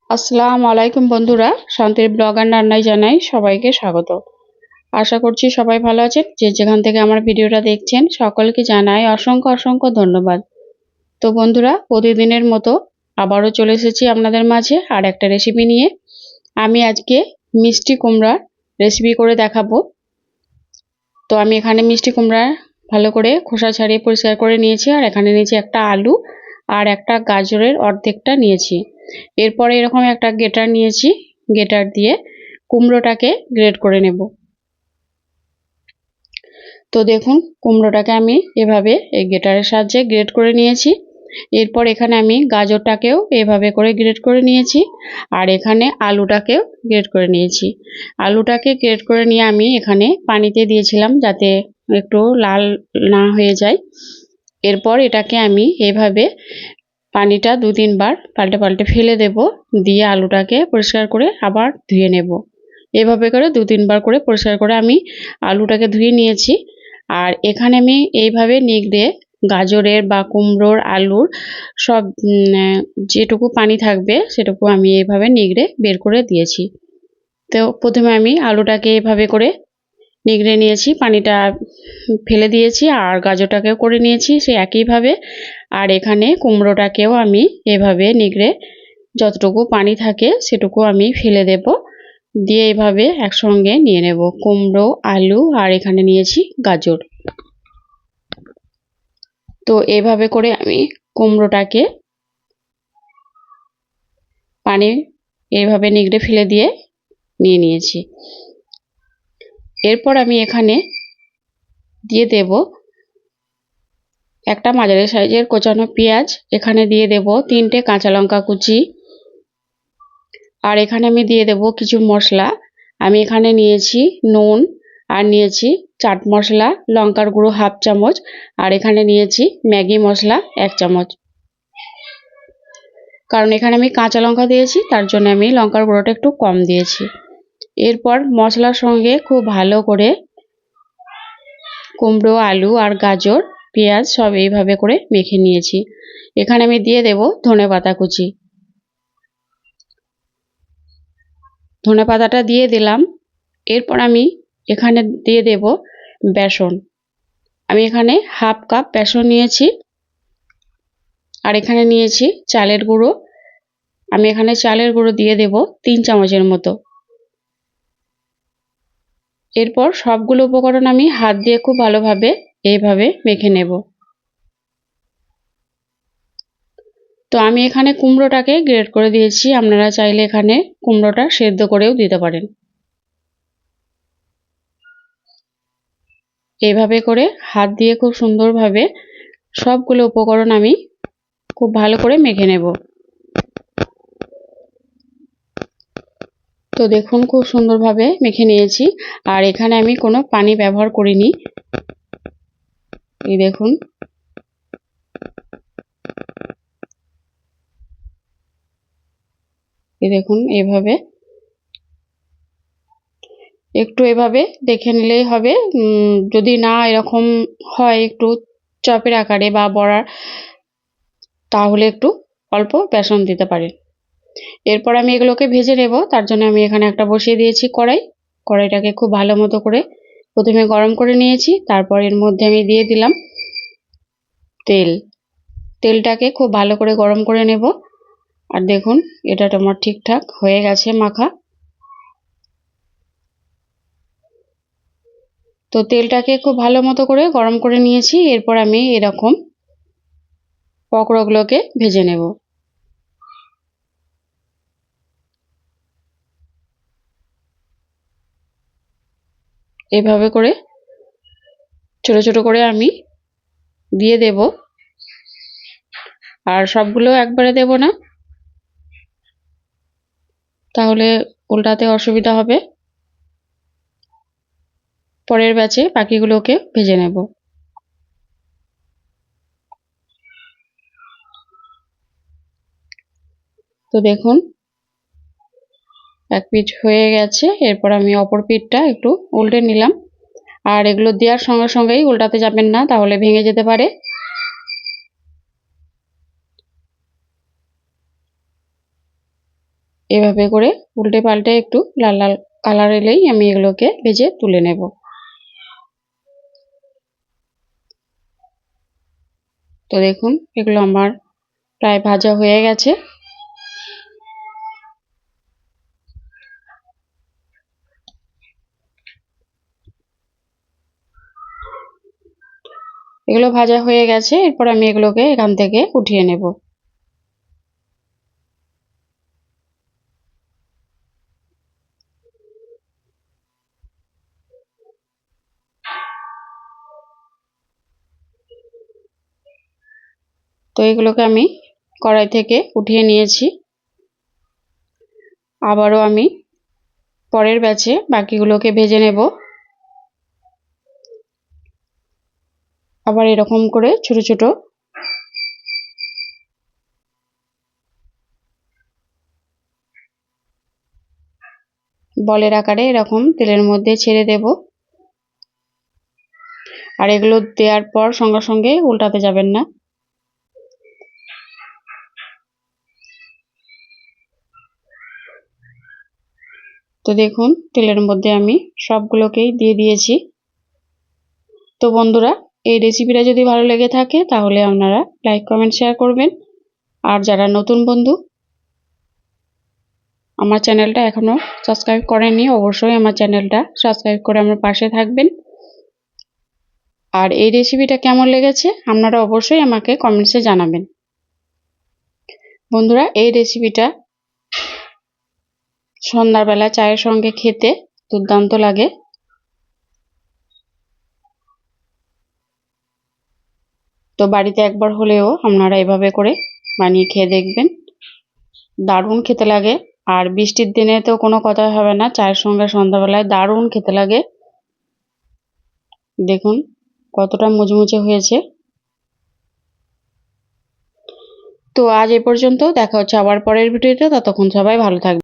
আসসালামু আলাইকুম বন্ধুরা, শান্তির ব্লগ আর রান্নায় জানাই সবাইকে স্বাগত। আশা করছি সবাই ভালো আছেন। যে যেখান থেকে আমার ভিডিওটা দেখছেন সকলকে জানাই অসংখ্য অসংখ্য ধন্যবাদ। তো বন্ধুরা, প্রতিদিনের মতো আবারও চলে এসেছি আপনাদের মাঝে আর একটা রেসিপি নিয়ে। আমি আজকে মিষ্টি কুমড়ার রেসিপি করে দেখাবো। তো আমি এখানে মিষ্টি কুমড়া ভালো করে খোসা ছাড়িয়ে পরিষ্কার করে নিয়েছি, আর এখানে নিয়েছি একটা আলু আর একটা গাজরের অর্ধেকটা নিয়েছি। এরপরে এরকম একটা গ্রেটার নিয়েছি, গ্রেটার দিয়ে কুমড়োটাকে গ্রেট করে নেব। তো দেখুন, কুমড়োটাকে আমি এভাবে এই গ্রেটারের সাহায্যে গ্রেট করে নিয়েছি। এরপর এখানে আমি গাজরটাকেও এভাবে করে গ্রেট করে নিয়েছি, আর এখানে আলুটাকেও গ্রেট করে নিয়েছি। আলুটাকে গ্রেট করে নিয়ে আমি এখানে পানিতে দিয়েছিলাম যাতে একটু লাল না হয়ে যায়। এরপর এটাকে আমি এভাবে পানিটা 2-3 বার পাল্টে পাল্টে ফেলে দেব, দিয়ে আলুটাকে পরিষ্কার করে আবার ধুয়ে নেব। এভাবে করে 2-3 বার করে পরিষ্কার করে আমি আলুটাকে ধুয়ে নিয়েছি। আর এখানে আমি এইভাবে নিগড়ে গাজরের বা কুমড়োর আলুর সব যেটুকু পানি থাকবে সেটুকু আমি এইভাবে নিগড়ে বের করে দিয়েছি। তো প্রথমে আমি আলুটাকে এভাবে করে নিগড়ে নিয়েছি, পানিটা ফেলে দিয়েছি, আর গাজরটাকেও করে নিয়েছি সে একইভাবে। আর এখানে কুমড়োটাকেও আমি এভাবে নিগড়ে যতটুকু পানি থাকে সেটুকু আমি ফেলে দেব, দিয়ে এভাবে একসঙ্গে নিয়ে নেব কুমড়ো, আলু আর এখানে নিয়েছি গাজর। তো এভাবে করে আমি কুমড়োটাকে পানি এইভাবে নিগড়ে ফেলে দিয়ে নিয়ে নিয়েছি। এরপর আমি এখানে দিয়ে দেব একটা মাঝারি সাইজের কোচানো পেঁয়াজ, এখানে দিয়ে দেব 3টে কাঁচা লঙ্কা কুচি, আর এখানে আমি দিয়ে দেব কিছু মশলা। আমি এখানে নিয়েছি নুন, আর নিয়েছি চাট মশলা, লঙ্কার গুঁড়ো 1/2 চামচ, আর এখানে নিয়েছি ম্যাগি মশলা 1 চামচ। কারণ এখানে আমি কাঁচা লঙ্কা দিয়েছি তার জন্য আমি লঙ্কার গুঁড়োটা একটু কম দিয়েছি। এরপর মশলার সঙ্গে খুব ভালো করে কুমড়ো, আলু আর গাজর, পেঁয়াজ সব এইভাবে করে মেখে নিয়েছি। এখানে আমি দিয়ে দেব ধনেপাতা কুচি। ধনেপাতাটা দিয়ে দিলাম। এরপর আমি এখানে দিয়ে দেব বেসন। আমি এখানে 1/2 কাপ বেসন নিয়েছি, আর এখানে নিয়েছি চালের গুঁড়ো। আমি এখানে চালের গুঁড়ো দিয়ে দেব 3 চামচের মতো। এরপর সবগুলো উপকরণ আমি হাত দিয়ে খুব ভালোভাবে এইভাবে মেখে নেব। তো আমি এখানে কুমড়োটাকে গ্রেট করে দিয়েছি, আপনারা চাইলে এখানে কুমড়োটা সেদ্ধ করেও দিতে পারেন। এইভাবে করে হাত দিয়ে খুব সুন্দরভাবে সবগুলো উপকরণ আমি খুব ভালো করে মেখে নেব। তো দেখুন, খুব সুন্দরভাবে মেখে নিয়েছি, আর এখানে আমি কোনো পানি ব্যবহার করিনি। এই দেখুন, এভাবে একটু এভাবে দেখে নিলেই হবে। যদি না এরকম হয় একটু চপের আকারে বা বড়ার, তাহলে একটু অল্প বেসন দিতে পারেন। এরপর আমি এগুলোকে ভেজে নেব। তার জন্য আমি এখানে একটা বসিয়ে দিয়েছি কড়াই। কড়াইটাকে খুব ভালো মতো করে প্রথমে গরম করে নিয়েছি, তারপর এর মধ্যে আমি দিয়ে দিলাম তেল। তেলটাকে খুব ভালো করে গরম করে নেব। আর দেখুন, এটা আমার ঠিকঠাক হয়ে গেছে মাখা। তো তেলটাকে খুব ভালো মতো করে গরম করে নিয়েছি। এরপর আমি এরকম পকোড়াগুলোকে ভেজে নেব। এভাবে করে ছোট ছোট করে আমি দিয়ে দেব, আর সবগুলো একবারে দেব না, তাহলে উল্টাতে অসুবিধা হবে। পরের ব্যাচে বাকিগুলোকে ভেজে নেব। তো দেখুন, এক পিঠ হয়ে গেছে। এরপর আমি অপর পিঠটা একটু উল্টে নিলাম। আর এগুলো দেওয়ার সঙ্গে সঙ্গেই উল্টাতে যাবেন না, তাহলে ভেঙে যেতে পারে। এভাবে করে উল্টে পাল্টে একটু লাল লাল কালার এলেই আমি এগুলোকে ভেজে তুলে নেব। তো দেখুন এগুলো আমার প্রায় ভাজা হয়ে গেছে। এগুলো ভাজা হয়ে গেছে, এরপর আমি এগুলোকে এখান থেকে উঠিয়ে নেব। তো এগুলোকে আমি কড়াই থেকে উঠিয়ে নিয়েছি। আবারও আমি পরের ব্যাচে বাকিগুলোকে ভেজে নেব। আবার এরকম করে ছোট ছোট বলের আকারে এরকম তেলের মধ্যে ছেড়ে দেব। আর এগুলো দেওয়ার পর সঙ্গে সঙ্গে উল্টাতে যাবেন না। তো দেখুন তেলের মধ্যে আমি সবগুলোকেই দিয়ে দিয়েছি। তো বন্ধুরা, এই রেসিপিটা যদি ভালো লেগে থাকে তাহলে আপনারা লাইক কমেন্ট শেয়ার করবেন। আর যারা নতুন বন্ধু আমার চ্যানেলটা এখনো সাবস্ক্রাইব করেননি, অবশ্যই আমার চ্যানেলটা সাবস্ক্রাইব করে আমার পাশে থাকবেন। আর এই রেসিপিটা কেমন লেগেছে আপনারা অবশ্যই আমাকে কমেন্টসে জানাবেন। বন্ধুরা, এই রেসিপিটা সন্ধ্যাবেলা চায়ের সঙ্গে খেতে দুর্দান্ত লাগে। তো বাড়িতে একবার হলেও আপনারা এভাবে করে বানিয়ে খেয়ে দেখবেন, দারুণ খেতে লাগে। আর বৃষ্টির দিনে তো কোনো কথা হবে না, চায়ের সঙ্গে সন্ধ্যাবেলায় দারুণ খেতে লাগে। দেখুন কতটা মুচমুচে হয়েছে। তো আজ এ পর্যন্ত, দেখা হচ্ছে আবার পরের ভিডিওতে। ততক্ষণ সবাই ভালো থাকবেন।